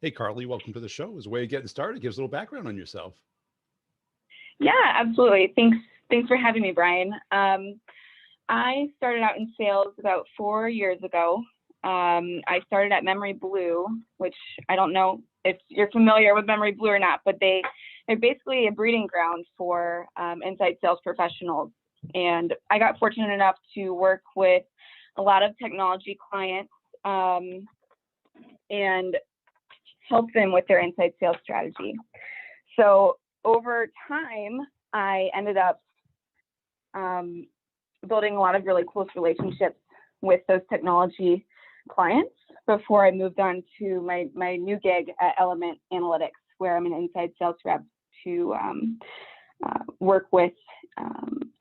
Hey, Carly, welcome to the show. As a way of getting started, give us a little background on yourself. Yeah, absolutely. Thanks for having me, Brian. I started out in sales about 4 years ago. I started at Memory Blue, which I don't know if you're familiar with Memory Blue or not, but they're basically a breeding ground for inside sales professionals. And I got fortunate enough to work with a lot of technology clients and help them with their inside sales strategy. So over time, I ended up building a lot of really close relationships with those technology clients before I moved on to my new gig at Element Analytics, where I'm an inside sales rep to work with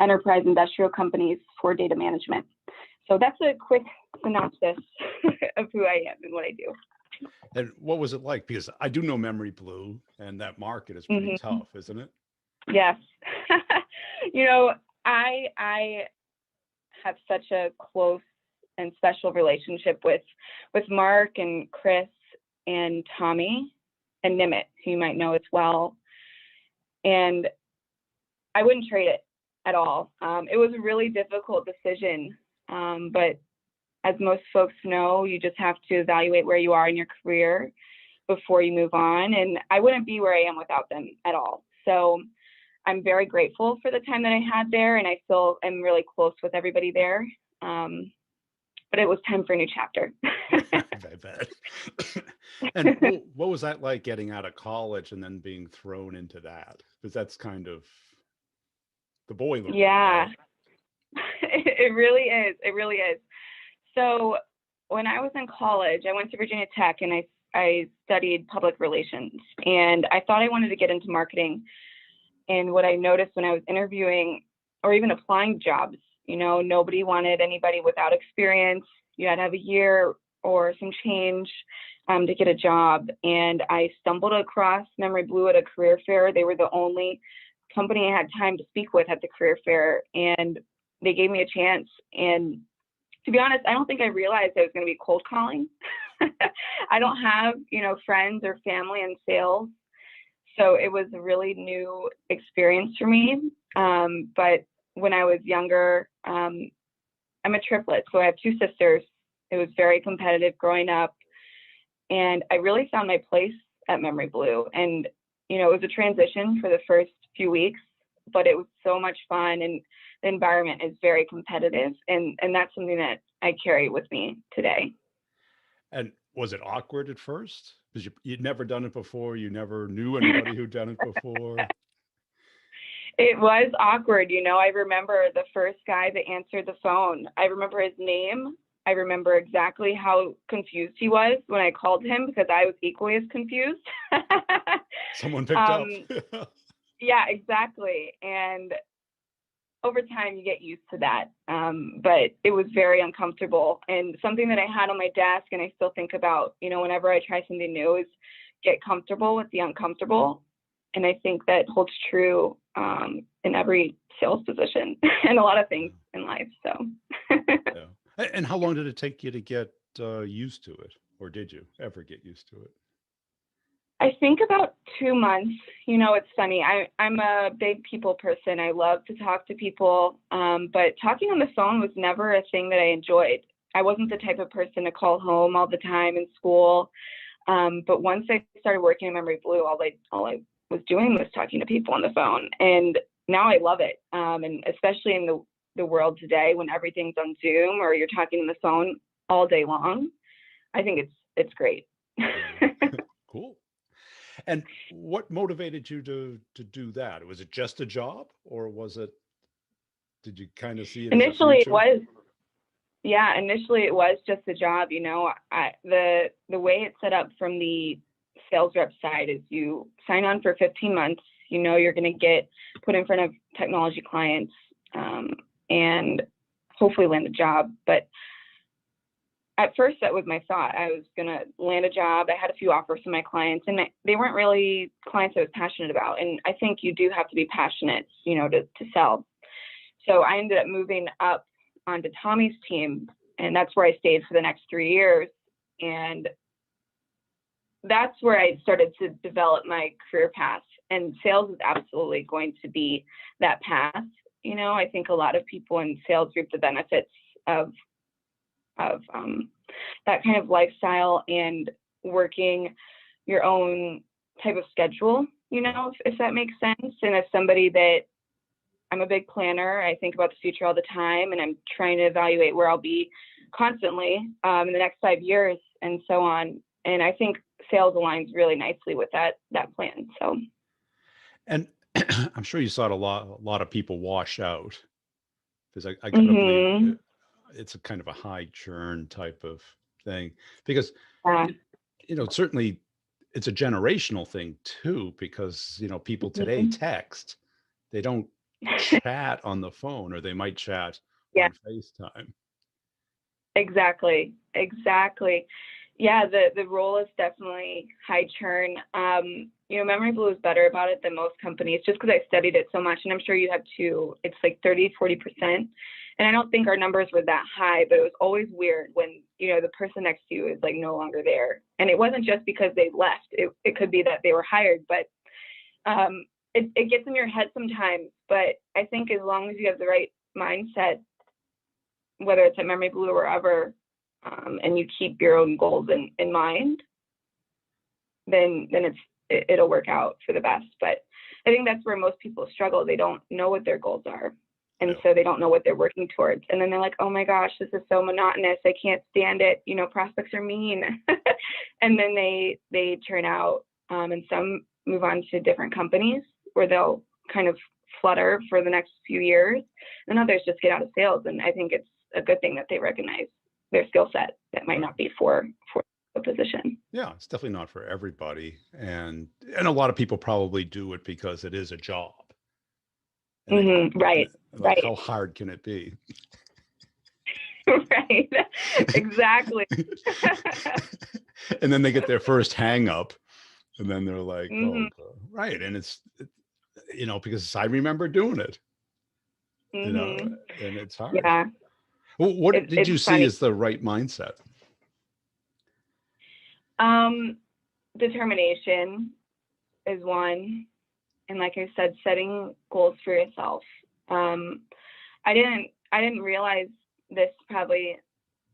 enterprise industrial companies for data management. So that's a quick synopsis of who I am and what I do. And what was it like? Because I do know Memory Blue, and that market is pretty tough, isn't it? Yes. I have such a close and special relationship with Mark and Chris and Tommy and Nimit, who you might know as well. And I wouldn't trade it at all. It was a really difficult decision, but as most folks know, you just have to evaluate where you are in your career before you move on. And I wouldn't be where I am without them at all. So I'm very grateful for the time that I had there, and I still am really close with everybody there. But it was time for a new chapter. I bet. And what was that like getting out of college and then being thrown into that? Because that's kind of the boiler room. Yeah, Right? it really is. It really is. So when I was in college, I went to Virginia Tech and I studied public relations, and I thought I wanted to get into marketing. And what I noticed when I was interviewing or even applying jobs, nobody wanted anybody without experience. You had to have a year or some change to get a job. And I stumbled across Memory Blue at a career fair. They were the only company I had time to speak with at the career fair, and they gave me a chance. And to be honest, I don't think I realized I was going to be cold calling. I don't have, friends or family in sales. So it was a really new experience for me. But when I was younger, I'm a triplet. So I have two sisters. It was very competitive growing up. And I really found my place at Memory Blue. And, it was a transition for the first few weeks, but it was so much fun. And the environment is very competitive. And that's something that I carry with me today. And was it awkward at first? Because you'd never done it before. You never knew anybody who'd done it before. It was awkward. I remember the first guy that answered the phone. I remember his name. I remember exactly how confused he was when I called him, because I was equally as confused. Someone picked up. Yeah, exactly. And over time, you get used to that. But it was very uncomfortable, and something that I had on my desk, and I still think about, whenever I try something new, is get comfortable with the uncomfortable. And I think that holds true in every sales position and a lot of things in life. So. Yeah. And how long did it take you to get used to it? Or did you ever get used to it? I think about 2 months. It's funny. I'm a big people person. I love to talk to people, but talking on the phone was never a thing that I enjoyed. I wasn't the type of person to call home all the time in school. But once I started working at Memory Blue, all I was doing was talking to people on the phone, and now I love it. And especially in the world today, when everything's on Zoom or you're talking on the phone all day long, I think it's great. Cool. And what motivated you to do that? Was it just a job, or did you kind of see it as a Initially, it future? was. Yeah, initially it was just a job. The way it's set up from the sales rep side is you sign on for 15 months. You're going to get put in front of technology clients and hopefully land a job. But at first, that was my thought. I was going to land a job. I had a few offers from my clients, and they weren't really clients I was passionate about. And I think you do have to be passionate, to sell. So I ended up moving up onto Tommy's team, and that's where I stayed for the next 3 years. And that's where I started to develop my career path, and sales is absolutely going to be that path. You know, I think a lot of people in sales reap the benefits of that kind of lifestyle and working your own type of schedule, you know, if that makes sense. And as somebody that, I'm a big planner, I think about the future all the time, and I'm trying to evaluate where I'll be constantly in the next 5 years and so on. And I think sales aligns really nicely with that plan. So, And I'm sure you saw a lot of people wash out, because I gotta believe mm-hmm. it's a kind of a high churn type of thing, because Yeah. certainly it's a generational thing too, because people today Mm-hmm. text, they don't chat on the phone, or they might chat Yeah, on FaceTime. exactly. Yeah, the role is definitely high churn. You know, Memory Blue is better about it than most companies, just because I studied it so much, and I'm sure you have too. It's like 30-40%. And I don't think our numbers were that high, but it was always weird when, the person next to you is like no longer there. And it wasn't just because they left. It could be that they were hired, but it gets in your head sometimes. But I think as long as you have the right mindset, whether it's at Memory Blue or wherever, and you keep your own goals in mind, then it'll work out for the best. But I think that's where most people struggle. They don't know what their goals are. And so they don't know what they're working towards. And then they're like, oh my gosh, this is so monotonous. I can't stand it. Prospects are mean. And then they turn out, and some move on to different companies where they'll kind of flutter for the next few years. And others just get out of sales. And I think it's a good thing that they recognize their skill set that might not be for a position. Yeah, it's definitely not for everybody. And a lot of people probably do it because it is a job. Mm-hmm. Right. How hard can it be? Right. Exactly. And then they get their first hang up, and then they're like, mm-hmm. oh, right. And it's, because I remember doing it, Mm-hmm. and it's hard. Yeah. Well, what did you see funny. as the right mindset? Determination is one. And like I said, setting goals for yourself. I didn't realize this probably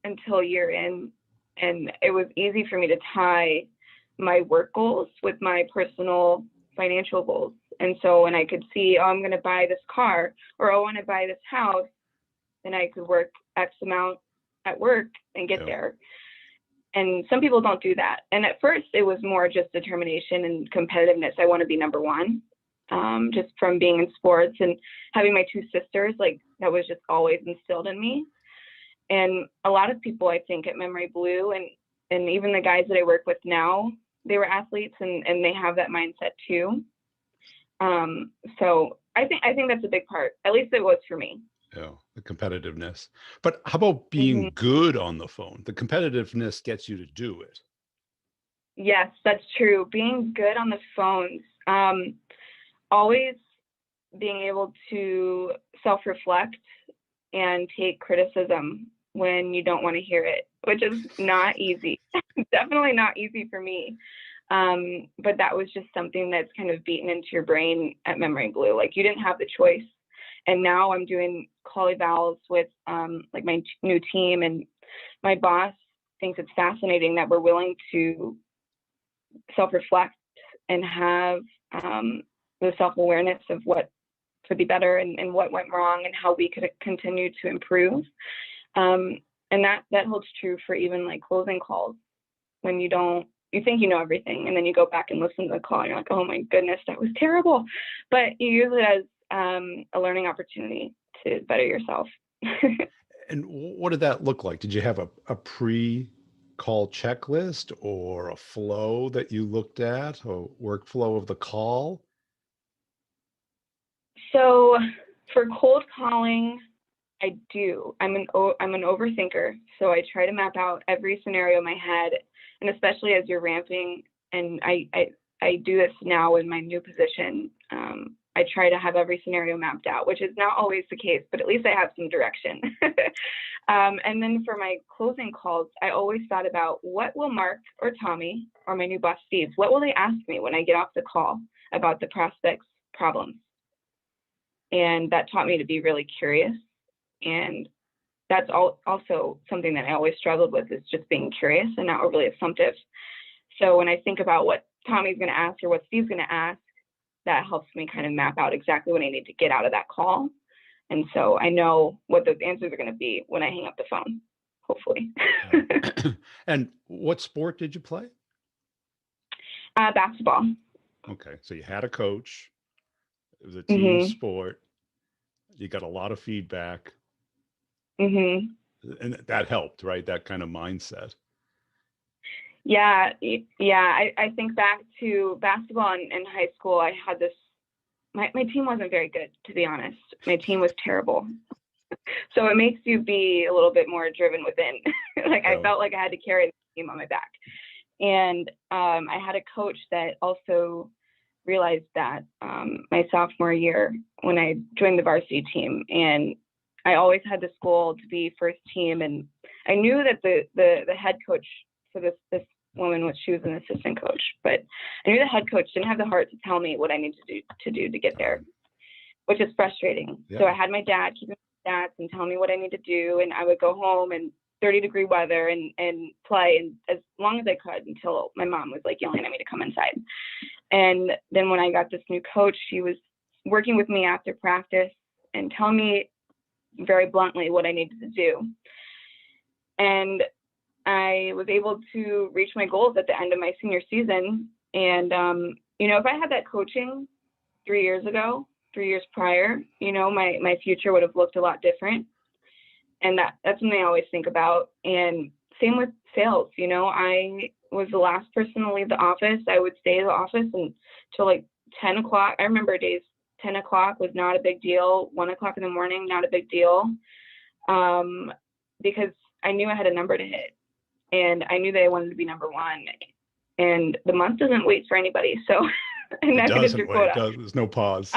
until a year in, and it was easy for me to tie my work goals with my personal financial goals. And so when I could see, oh, I'm going to buy this car, or oh, I want to buy this house, then I could work X amount at work and get there. And some people don't do that. And at first it was more just determination and competitiveness. I want to be number one. Just from being in sports and having my two sisters, like that was just always instilled in me. And a lot of people, I think, at Memory Blue and even the guys that I work with now, they were athletes and they have that mindset too. So I think that's a big part. At least it was for me. Yeah, the competitiveness. But how about being good on the phone? The competitiveness gets you to do it. Yes, that's true. Being good on the phones. Always being able to self-reflect and take criticism when you don't want to hear it, which is not easy. Definitely not easy for me. But that was just something that's kind of beaten into your brain at Memory Blue. Like you didn't have the choice. And now I'm doing call evals with like my new team, and my boss thinks it's fascinating that we're willing to self-reflect and have the self-awareness of what could be better and what went wrong and how we could continue to improve. And that holds true for even like closing calls, when you think you know everything, and then you go back and listen to the call and you're like, oh my goodness, that was terrible. But you use it as a learning opportunity to better yourself. And what did that look like? Did you have a pre-call checklist or a flow that you looked at, or workflow of the call? So for cold calling, I do. I'm an overthinker, so I try to map out every scenario in my head, and especially as you're ramping. And I do this now in my new position. I try to have every scenario mapped out, which is not always the case, but at least I have some direction. And then for my closing calls, I always thought about what will Mark or Tommy or my new boss, Steve, what will they ask me when I get off the call about the prospect's problems? And that taught me to be really curious. And that's also something that I always struggled with, is just being curious and not overly assumptive. So when I think about what Tommy's going to ask or what Steve's going to ask, that helps me kind of map out exactly what I need to get out of that call. And so I know what those answers are going to be when I hang up the phone, hopefully. And what sport did you play? Basketball. Okay. So you had a coach. It was a team Mm-hmm. sport. You got a lot of feedback. Mm-hmm. And that helped, right? That kind of mindset. Yeah. I think back to basketball in high school. I had this, my team wasn't very good, to be honest. My team was terrible. So it makes you be a little bit more driven within. Like, I felt like I had to carry the team on my back. And I had a coach that also realized that my sophomore year when I joined the varsity team, and I always had this goal to be first team. And I knew that the head coach for this woman she was an assistant coach, but I knew the head coach didn't have the heart to tell me what I needed to do to get there, which is frustrating. Yeah. So I had my dad keep me stats and tell me what I need to do, and I would go home and 30-degree weather and play and as long as I could until my mom was like yelling at me to come inside. And then when I got this new coach, she was working with me after practice and telling me very bluntly what I needed to do. And I was able to reach my goals at the end of my senior season. And, if I had that coaching 3 years prior, my future would have looked a lot different. And that's something I always think about. And same with sales. I was the last person to leave the office. I would stay in the office until like 10 o'clock. I remember days 10 o'clock was not a big deal. 1 o'clock in the morning, not a big deal. Because I knew I had a number to hit. And I knew that I wanted to be number one. And the month doesn't wait for anybody. So I'm not going to hit your quota. There's no pause.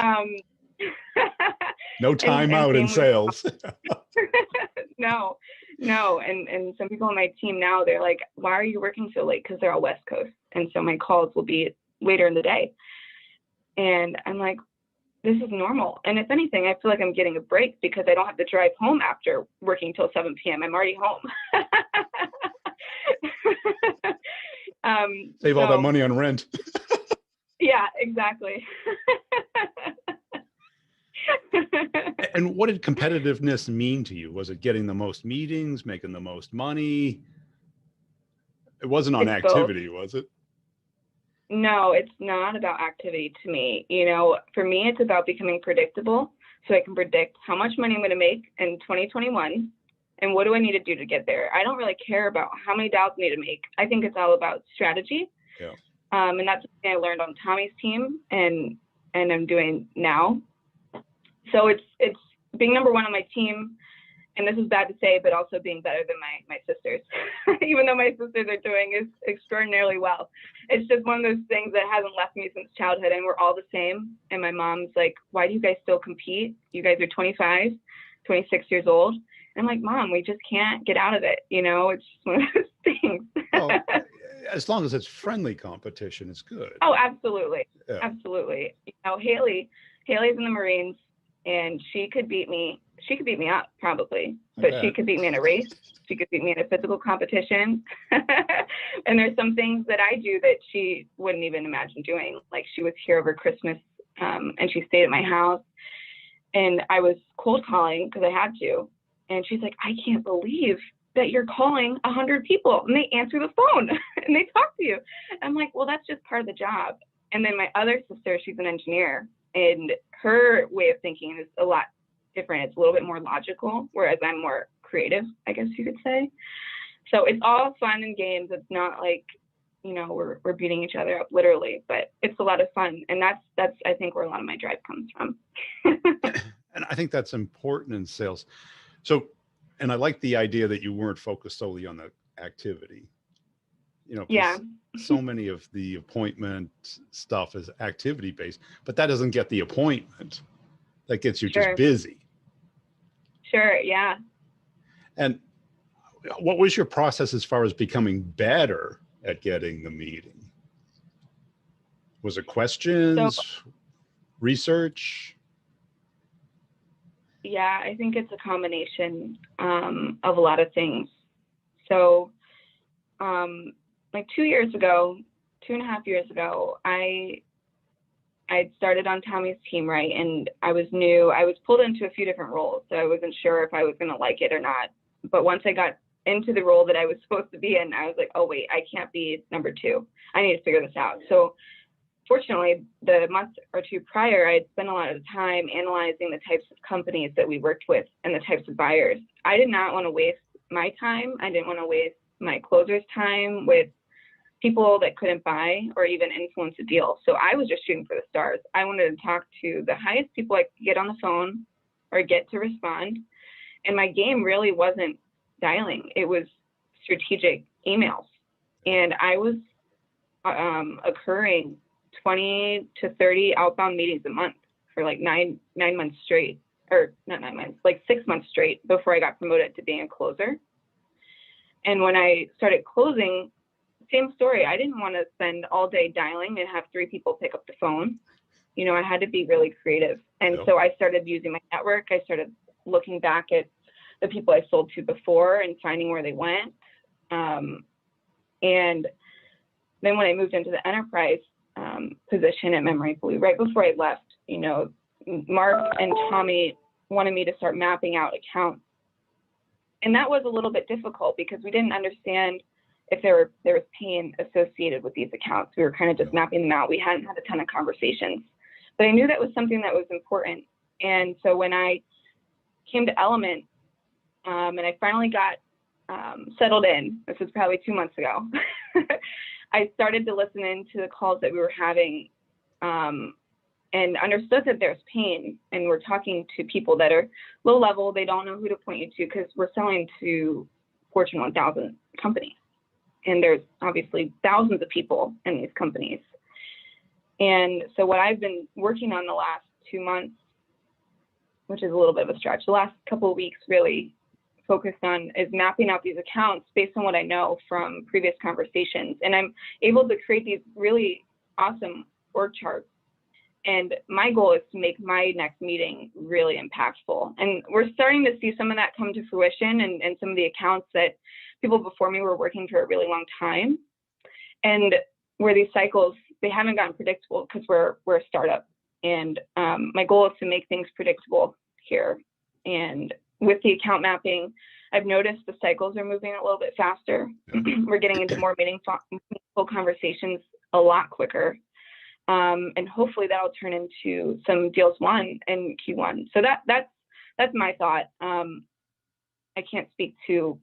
No time out in sales. No. And some people on my team now, they're like, why are you working so late? Because they're all West Coast. And so my calls will be later in the day. And I'm like, this is normal. And if anything, I feel like I'm getting a break because I don't have to drive home after working till 7 p.m. I'm already home. Save all that money on rent. Yeah, exactly. And what did competitiveness mean to you? Was it getting the most meetings, making the most money? It wasn't on activity, was it? No, it's not about activity to me. For me, it's about becoming predictable so I can predict how much money I'm going to make in 2021 and what do I need to do to get there. I don't really care about how many dials I need to make. I think it's all about strategy. Yeah. And that's something I learned on Tommy's team and I'm doing now. So it's being number one on my team. And this is bad to say, but also being better than my sisters, even though my sisters are doing extraordinarily well. It's just one of those things that hasn't left me since childhood, and we're all the same. And my mom's like, why do you guys still compete? You guys are 25, 26 years old. And I'm like, Mom, we just can't get out of it. It's just one of those things. Well, as long as it's friendly competition, it's good. Oh, absolutely. Yeah. Absolutely. Haley's in the Marines, and she could beat me. She could beat me up probably, but she could beat me in a race. She could beat me in a physical competition. And there's some things that I do that she wouldn't even imagine doing. Like, she was here over Christmas, and she stayed at my house, and I was cold calling because I had to. And she's like, I can't believe that you're calling 100 people and they answer the phone and they talk to you. I'm like, well, that's just part of the job. And then my other sister, she's an engineer, and her way of thinking is a lot different. It's a little bit more logical, whereas I'm more creative, I guess you could say. So it's all fun and games. It's not like, we're beating each other up literally, but it's a lot of fun. And that's I think where a lot of my drive comes from. And I think that's important in sales. So, and I like the idea that you weren't focused solely on the activity. you know, Yeah, because so many of the appointment stuff is activity based, but that doesn't get the appointment. That gets you just sure. busy. Sure, yeah. And what was your process as far as becoming better at getting the meeting? Was it So, questions, research? yeah, I think it's a combination of a lot of things. So, like 2 years ago, 2.5 years ago, I'd started on Tommy's team, right? And I was new. I was pulled into a few different roles, so I wasn't sure if I was going to like it or not. But once I got into the role that I was supposed to be in, I was like, oh, wait, I can't be number two. I need to figure this out. So fortunately, the month or two prior, I'd spent a lot of time analyzing the types of companies that we worked with and the types of buyers. I did not want to waste my time. I didn't want to waste my closers' time with people that couldn't buy or even influence a deal. So I was just shooting for the stars. I wanted to talk to the highest people I could get on the phone or get to respond. And my game really wasn't dialing. It was strategic emails. And I was occurring 20 to 30 outbound meetings a month for like nine months straight, or not 9 months, like 6 months straight before I got promoted to being a closer. And when I started closing, same story. I didn't want to spend all day dialing and have 3 people pick up the phone. You know, I had to be really creative. And Yep. so I started using my network. I started looking back at the people I sold to before and finding where they went. And then when I moved into the enterprise position at Memory Blue, right before I left, you know, Mark and Tommy wanted me to start mapping out accounts. And that was a little bit difficult because we didn't understand if there was pain associated with these accounts. We were kind of just mapping them out. We hadn't had a ton of conversations, but I knew that was something that was important. And so when I came to Element and I finally got settled in, this was probably 2 months ago, I started to listen into the calls that we were having and understood that there's pain. And we're talking to people that are low level. They don't know who to point you to because we're selling to Fortune 1000 companies. And there's obviously thousands of people in these companies. And so what I've been working on the last 2 months, which is a little bit of a stretch, the last couple of weeks really focused on is mapping out these accounts based on what I know from previous conversations. And I'm able to create these really awesome org charts. And my goal is to make my next meeting really impactful. And we're starting to see some of that come to fruition and some of the accounts that people before me were working for a really long time. And where these cycles, they haven't gotten predictable because we're a startup. And my goal is to make things predictable here. And with the account mapping, I've noticed the cycles are moving a little bit faster. We're getting into more meaningful conversations a lot quicker. And hopefully that'll turn into some deals won in Q1. So that's my thought. I can't speak to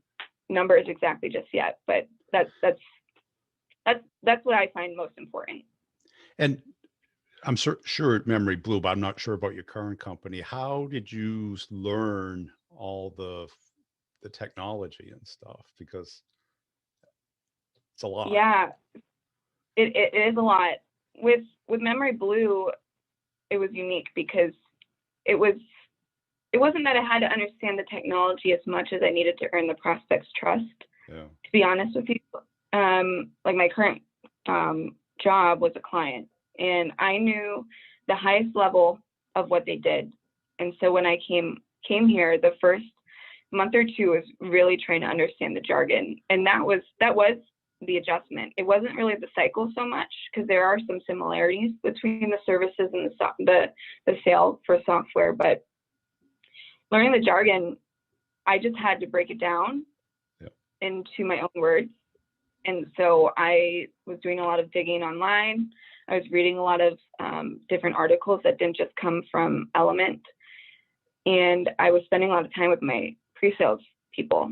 numbers exactly just yet, but that's what I find most important. And I'm sure at Memory Blue, but I'm not sure about your current company. How did you learn all the technology and stuff? Because it's a lot. Yeah, it is a lot. With Memory Blue, it was unique because it wasn't that I had to understand the technology as much as I needed to earn the prospect's trust. Yeah. To be honest with you, like my current job was a client, and I knew the highest level of what they did. And so when I came here, the first month or two was really trying to understand the jargon, and that was the adjustment. It wasn't really the cycle so much because there are some similarities between the services and the sale for software, but learning the jargon, I just had to break it down into my own words. And so I was doing a lot of digging online. I was reading a lot of different articles that didn't just come from Element. And I was spending a lot of time with my pre-sales people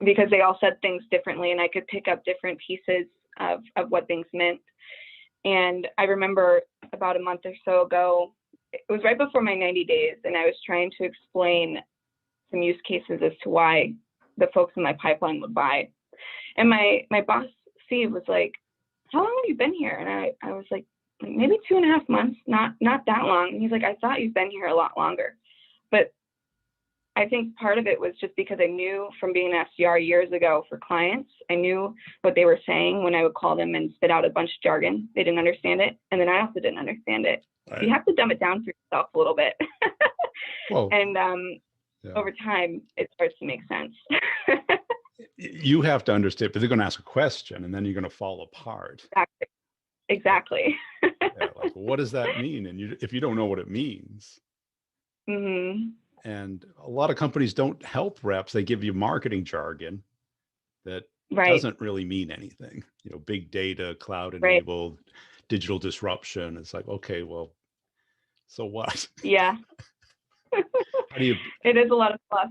because they all said things differently, and I could pick up different pieces of what things meant. And I remember about a month or so ago, it was right before my 90 days, and I was trying to explain some use cases as to why the folks in my pipeline would buy. And my boss Steve was like, how long have you been here? And I was like, maybe 2.5 months, not that long. And he's like, I thought you've been here a lot longer. But I think part of it was just because I knew from being an SDR years ago for clients, I knew what they were saying when I would call them and spit out a bunch of jargon. They didn't understand it. And then I also didn't understand it. Right. So you have to dumb it down for yourself a little bit. Well, and yeah. over time, it starts to make sense. You have to understand, but they're going to ask a question and then you're going to fall apart. Exactly. Yeah, like, what does that mean? And if you don't know what it means. Mm-hmm. And a lot of companies don't help reps. They give you marketing jargon that Right. doesn't really mean anything. Big data, cloud enabled, right. Digital disruption. It's like, okay, well, so what? Yeah. How do you? It is a lot of fluff.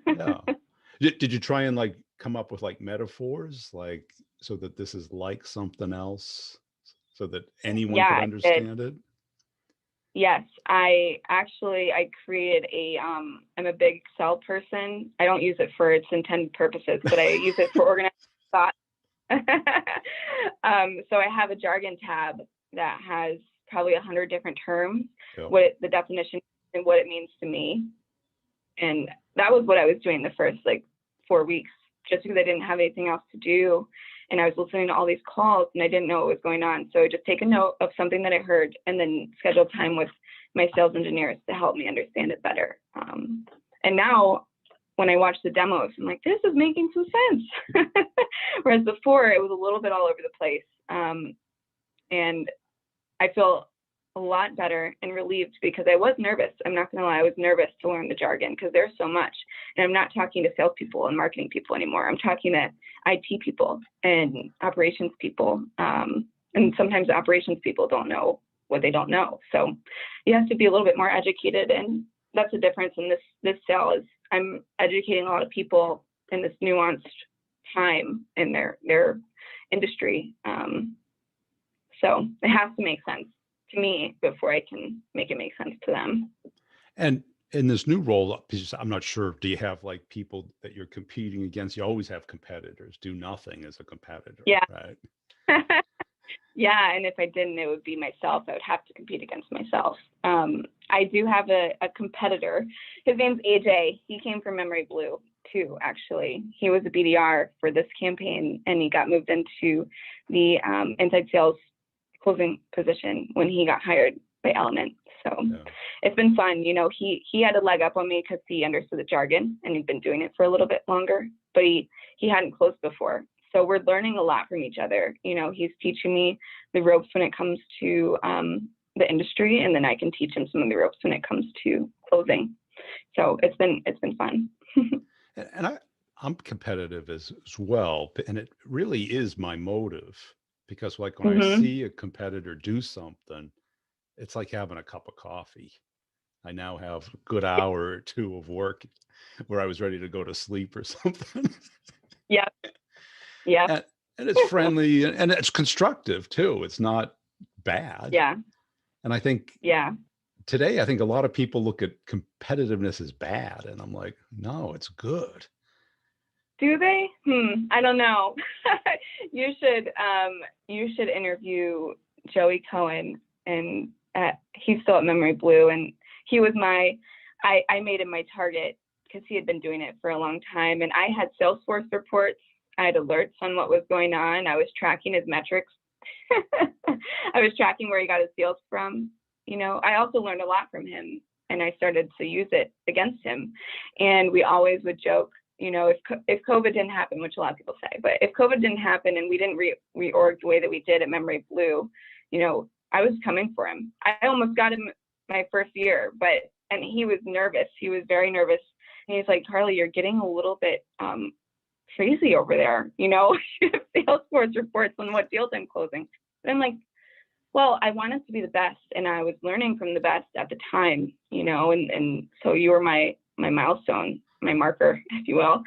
Yeah. Did you try and like come up with like metaphors, like so that this is like something else, so that anyone could understand it? Yes, I created I'm a big Excel person. I don't use it for its intended purposes, but I use it for organizing thought. So I have a jargon tab that has probably 100 different terms, yep. The definition and what it means to me. And that was what I was doing the first 4 weeks, just because I didn't have anything else to do. And I was listening to all these calls and I didn't know what was going on. So I just take a note of something that I heard and then schedule time with my sales engineers to help me understand it better. And now when I watch the demos, I'm like, this is making some sense. Whereas before it was a little bit all over the place. And I feel a lot better and relieved because I was nervous. I'm not going to lie. I was nervous to learn the jargon because there's so much. And I'm not talking to salespeople and marketing people anymore. I'm talking to IT people and operations people. And sometimes operations people don't know what they don't know. So you have to be a little bit more educated. And that's the difference in this sale is I'm educating a lot of people in this nuanced time in their industry. So it has to make sense to me before I can make it make sense to them. And in this new role, I'm not sure, do you have like people that you're competing against? You always have competitors. Do nothing as a competitor, yeah. Right? Yeah, and if I didn't, it would be myself. I would have to compete against myself. I do have a competitor. His name's AJ. He came from Memory Blue too, actually. He was a BDR for this campaign, and he got moved into the inside sales closing position when he got hired by Element. So yeah. It's been fun. He had a leg up on me because he understood the jargon and he'd been doing it for a little bit longer, but he hadn't closed before. So we're learning a lot from each other. He's teaching me the ropes when it comes to the industry, and then I can teach him some of the ropes when it comes to closing. So it's been fun. And I'm competitive as well, and it really is my motive. Because like when I see a competitor do something, it's like having a cup of coffee. I now have a good hour or two of work where I was ready to go to sleep or something. Yeah. Yeah. And it's friendly and it's constructive too. It's not bad. Yeah. And I think today, I think a lot of people look at competitiveness as bad. And I'm like, no, it's good. Do they? I don't know. You should interview Joey Cohen, and he's still at Memory Blue, and he was I made him my target because he had been doing it for a long time, and I had Salesforce reports. I had alerts on what was going on. I was tracking his metrics. I was tracking where he got his deals from. I also learned a lot from him, and I started to use it against him. And we always would joke, if COVID didn't happen, which a lot of people say, but if COVID didn't happen and we didn't reorg the way that we did at Memory Blue, I was coming for him. I almost got him my first year, and he was nervous. He was very nervous. And he's like, Carly, you're getting a little bit crazy over there. Salesforce reports on what deals I'm closing. And I'm like, well, I want us to be the best. And I was learning from the best at the time, and so you were my milestone, my marker, if you will.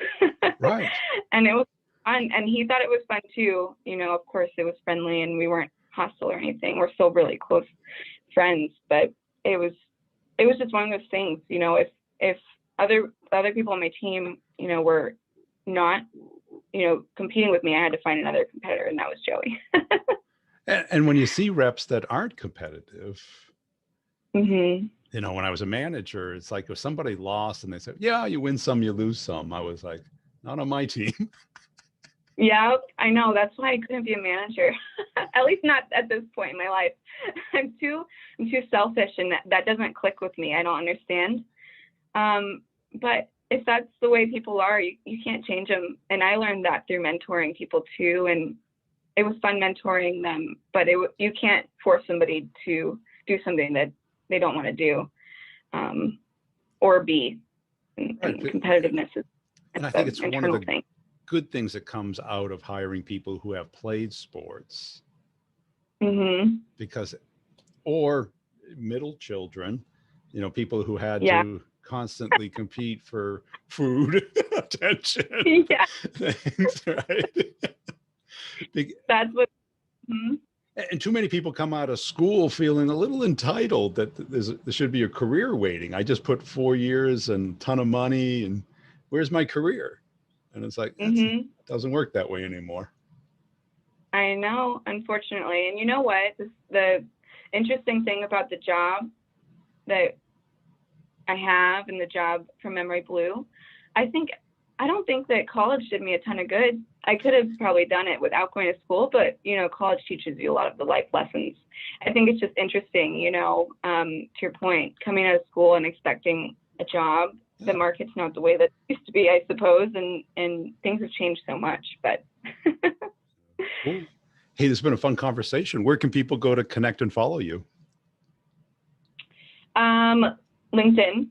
Right. And it was fun. And he thought it was fun too. Of course it was friendly and we weren't hostile or anything. We're still really close friends, but it was just one of those things, if other people on my team, were not competing with me, I had to find another competitor, and that was Joey. And when you see reps that aren't competitive, Mm-hmm. when I was a manager, it's like if somebody lost and they said, yeah, you win some, you lose some. I was like, not on my team. Yeah, I know. That's why I couldn't be a manager, at least not at this point in my life. I'm too selfish, and that doesn't click with me. I don't understand. But if that's the way people are, you can't change them. And I learned that through mentoring people too. And it was fun mentoring them, but you can't force somebody to do something that they don't want to do, or be. And Right. competitiveness is And I think it's one of the thing. good things that comes out of hiring people who have played sports, Mm-hmm. because, or middle children, people who had Yeah. to constantly compete for food, attention, Yeah. things, right? That's what. Mm-hmm. And too many people come out of school feeling a little entitled that there should be a career waiting. I just put 4 years and a ton of money, and where's my career? And it's like, Mm-hmm. it doesn't work that way anymore. I know, unfortunately. And you know what? The interesting thing about the job that I have and the job from Memory Blue, I don't think that college did me a ton of good. I could have probably done it without going to school, but college teaches you a lot of the life lessons. I think it's just interesting, to your point, coming out of school and expecting a job. The market's not the way that it used to be, I suppose, and things have changed so much. But Cool. Hey, this has been a fun conversation. Where can people go to connect and follow you? LinkedIn.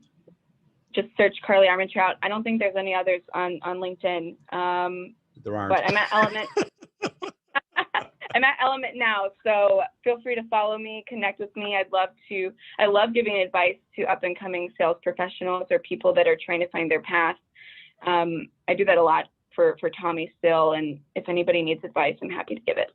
Just search Carly Armentrout. I don't think there's any others on LinkedIn. There aren't. But I'm at Element. I'm at Element now, so feel free to follow me, connect with me. I love giving advice to up and coming sales professionals or people that are trying to find their path. I do that a lot for Tommy still, and if anybody needs advice, I'm happy to give it.